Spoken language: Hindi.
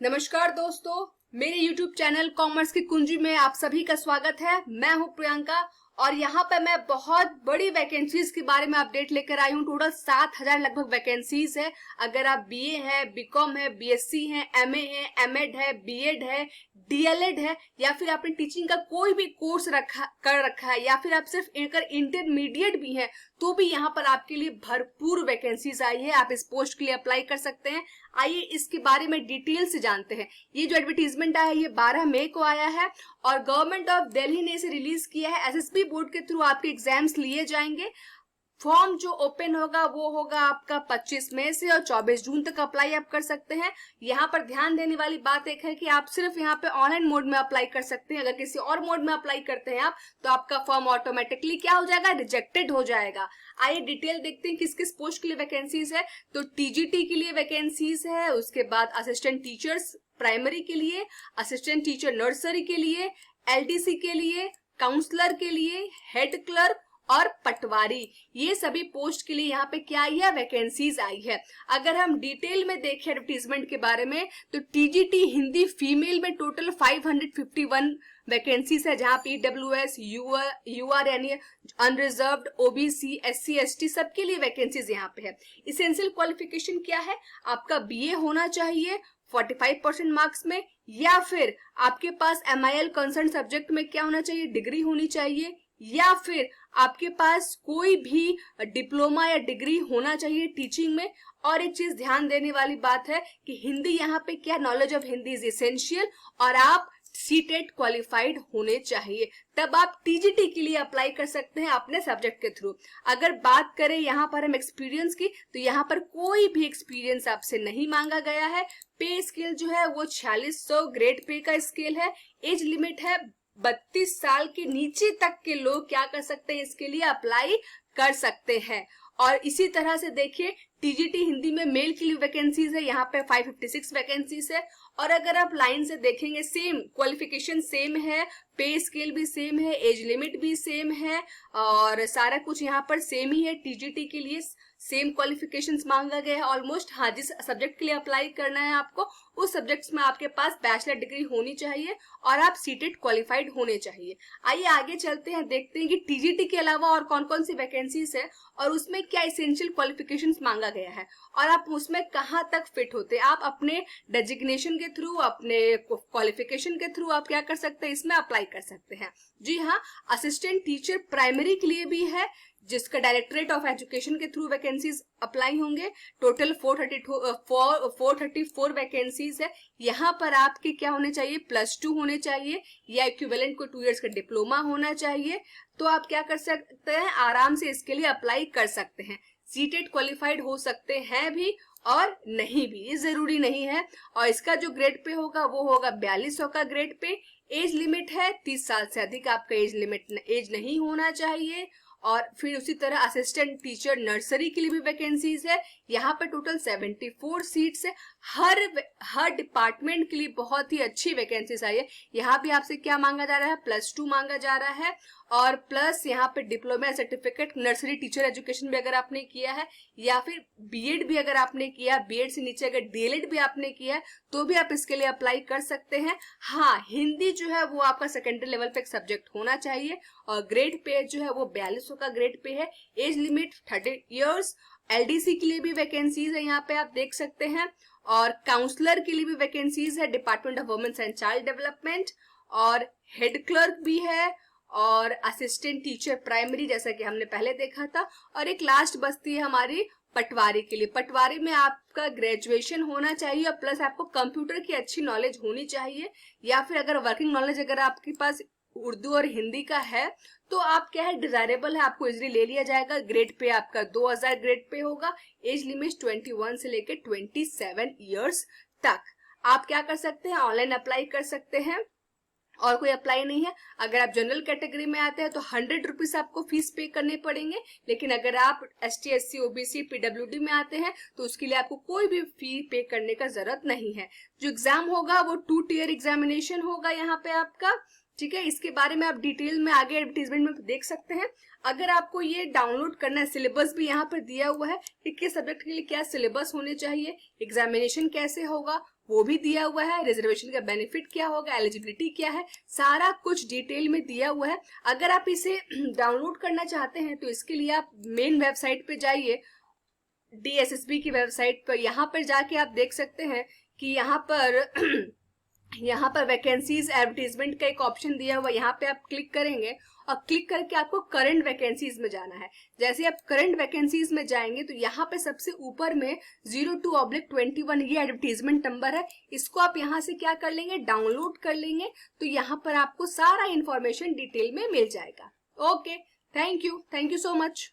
नमस्कार दोस्तों, मेरे YouTube चैनल कॉमर्स की कुंजी में आप सभी का स्वागत है। मैं हूं प्रियंका और यहाँ पे मैं बहुत बड़ी वैकेंसीज के बारे में अपडेट लेकर आई हूँ। टोटल 7,000 लगभग वैकेंसीज है। अगर आप बीए है, बीकॉम है, बीएससी है, एमए है, एमएड है, बीएड है, डीएलएड है या फिर आपने टीचिंग का कोई भी कोर्स कर रखा है या फिर आप सिर्फ इंटरमीडिएट भी हैं तो भी यहाँ पर आपके लिए भरपूर वैकेंसीज आई है। आप इस पोस्ट के लिए अप्लाई कर सकते हैं। आइए इसके बारे में डिटेल से जानते हैं। ये जो एडवर्टीजमेंट आया है ये 12 मई को आया है और गवर्नमेंट ऑफ दिल्ली ने इसे रिलीज किया है। एसएसबी बोर्ड के थ्रू आपके एग्जाम्स लिए जाएंगे। फॉर्म जो ओपन होगा वो होगा आपका 25 मई से और 24 जून तक अप्लाई आप कर सकते हैं। यहाँ पर ध्यान देने वाली बात एक है कि आप सिर्फ यहाँ पे ऑनलाइन मोड में अप्लाई कर सकते हैं। अगर किसी और मोड में अप्लाई करते हैं आप तो आपका फॉर्म ऑटोमेटिकली क्या हो जाएगा, रिजेक्टेड हो जाएगा। आइए डिटेल देखते हैं किस किस पोस्ट के लिए वैकेंसीज है। तो टीजीटी के लिए वैकेंसीज है, उसके बाद असिस्टेंट टीचर्स प्राइमरी के लिए, असिस्टेंट टीचर नर्सरी के लिए, एलडीसी के लिए, काउंसलर के लिए, हेड क्लर्क और पटवारी, ये सभी पोस्ट के लिए यहाँ पे क्या आई है, वैकेंसीज आई है। अगर हम डिटेल में देखें एडवर्टीजमेंट के बारे में तो टीजीटी हिंदी फीमेल में टोटल 551 वैकेंसीज है, जहां पे ईडब्ल्यूएस, यूआर यानी अनरिजर्व्ड, ओबीसी, एससी, एसटी सबके लिए वैकेंसीज यहाँ पे है। इसेंशियल क्वालिफिकेशन क्या है, आपका बीए होना चाहिए 45% मार्क्स में, या फिर आपके पास एमआईएल कंसर्न सब्जेक्ट में क्या होना चाहिए, डिग्री होनी चाहिए, या फिर आपके पास कोई भी डिप्लोमा या डिग्री होना चाहिए टीचिंग में। और एक चीज ध्यान देने वाली बात है कि हिंदी यहाँ पे क्या, knowledge of Hindi is essential और आप सीटेट क्वालिफाइड होने चाहिए, तब आप टीजीटी के लिए अप्लाई कर सकते हैं अपने सब्जेक्ट के थ्रू। अगर बात करें यहाँ पर हम एक्सपीरियंस की तो यहाँ पर कोई भी एक्सपीरियंस आपसे नहीं मांगा गया है। पे स्केल जो है वो 4600 ग्रेड पे का स्केल है। एज लिमिट है 32 साल के नीचे तक के लोग क्या कर सकते हैं, इसके लिए अप्लाई कर सकते हैं। और इसी तरह से देखिए टीजीटी हिंदी में मेल के लिए वैकेंसीज है, यहाँ पे 556 वैकेंसीज है। और अगर आप लाइन से देखेंगे सेम क्वालिफिकेशन सेम है, पे स्केल भी सेम है, एज लिमिट भी सेम है और सारा कुछ यहाँ पर सेम ही है। टीजीटी के लिए सेम क्वालिफिकेशंस मांगा गया है ऑलमोस्ट। हाँ, जिस सब्जेक्ट के लिए अप्लाई करना है आपको उस सब्जेक्ट्स में आपके पास बैचलर डिग्री होनी चाहिए और आप सीटेट क्वालिफाइड होने चाहिए। आइए आगे चलते हैं, देखते हैं कि टीजीटी के अलावा और कौन कौन सी वैकेंसीज है और उसमें क्या एसेंशियल क्वालिफिकेशंस मांगा गया है और आप उसमें कहाँ तक फिट होते हैं। आप अपने डेजिग्नेशन के थ्रू, अपने क्वालिफिकेशन के थ्रू आप क्या कर सकते हैं, इसमें अप्लाई कर सकते हैं। जी हाँ, असिस्टेंट टीचर प्राइमरी के लिए भी है जिसका डायरेक्टरेट ऑफ एजुकेशन के थ्रू वैकेंसीज अप्लाई होंगे। टोटल 434 वैकेंसीज है। यहाँ पर आपके क्या होने चाहिए, +2 होने चाहिए या इक्विवेलेंट को 2 इयर्स का डिप्लोमा होना चाहिए। तो आप क्या कर सकते हैं, आराम से इसके लिए अप्लाई कर सकते हैं। सीटेट क्वालिफाइड हो सकते हैं भी और नहीं भी, ये जरूरी नहीं है। और इसका जो ग्रेड पे होगा वो होगा 4200 का ग्रेड पे। एज लिमिट है 30 साल से अधिक आपका एज नहीं होना चाहिए। और फिर उसी तरह असिस्टेंट टीचर नर्सरी के लिए भी वैकेंसीज है। यहाँ पे टोटल 74 सीट्स है। हर डिपार्टमेंट के लिए बहुत ही अच्छी वैकेंसीज आई है। यहाँ भी आपसे क्या मांगा जा रहा है, +2 मांगा जा रहा है और प्लस यहाँ पे diploma certificate nursery teacher education भी अगर आपने किया है या फिर बीएड भी अगर आपने किया, बीएड से नीचे अगर डीएलएड भी आपने किया है तो भी आप इसके लिए अप्लाई कर सकते हैं। हाँ, हिंदी जो है वो आपका सेकेंडरी लेवल पे एक सब्जेक्ट होना चाहिए और ग्रेड पे जो है वो 4200 का ग्रेड पे है। Age limit 30 years. एलडीसी के लिए भी वैकेंसीज है, यहाँ पे आप देख सकते हैं। और काउंसलर के लिए भी वैकेंसीज है, department of women's and child development. और हेड क्लर्क भी है और असिस्टेंट टीचर प्राइमरी जैसा कि हमने पहले देखा था। और एक लास्ट बचती है हमारी पटवारी के लिए। पटवारी में आपका ग्रेजुएशन होना चाहिए और प्लस आपको कंप्यूटर की अच्छी नॉलेज होनी चाहिए या फिर अगर वर्किंग नॉलेज अगर आपके पास उर्दू और हिंदी का है तो आप क्या है, डिजायरेबल है, आपको इजिली ले लिया जाएगा। ग्रेड पे आपका 2000 ग्रेड पे होगा। एज लिमिट 21 से लेके 27 इयर्स तक। आप क्या कर सकते हैं, ऑनलाइन अप्लाई कर सकते हैं और कोई अप्लाई नहीं है। अगर आप जनरल कैटेगरी में आते हैं तो 100 रुपीज आपको फीस पे करने पड़ेंगे। लेकिन अगर आप एसटी, एससी, ओबीसी, पीडब्ल्यूडी में आते हैं तो उसके लिए आपको कोई भी फी पे करने का जरूरत नहीं है। जो एग्जाम होगा वो 2 टियर एग्जामिनेशन होगा यहाँ पे आपका। ठीक है, इसके बारे में आप डिटेल में आगे एडवर्टीजमेंट में देख सकते हैं। अगर आपको ये डाउनलोड करना है, सिलेबस भी यहाँ पर दिया हुआ है कि किस सब्जेक्ट के लिए क्या सिलेबस होने चाहिए, एग्जामिनेशन कैसे होगा, वो भी दिया हुआ है। रिजर्वेशन का बेनिफिट क्या होगा, एलिजिबिलिटी क्या है, सारा कुछ डिटेल में दिया हुआ है। अगर आप इसे डाउनलोड करना चाहते हैं तो इसके लिए आप मेन वेबसाइट पे जाइए, DSSB की वेबसाइट पर। यहाँ पर जाके आप देख सकते हैं कि यहाँ पर वैकेंसीज एडवर्टीजमेंट का एक ऑप्शन दिया हुआ है। यहाँ पे आप क्लिक करेंगे और क्लिक करके आपको करंट वैकेंसीज में जाना है। जैसे आप करंट वैकेंसीज में जाएंगे तो यहाँ पे सबसे ऊपर में 02/21 ये एडवर्टीजमेंट नंबर है। इसको आप यहाँ से क्या कर लेंगे, डाउनलोड कर लेंगे, तो यहाँ पर आपको सारा इंफॉर्मेशन डिटेल में मिल जाएगा। Okay, thank you so much.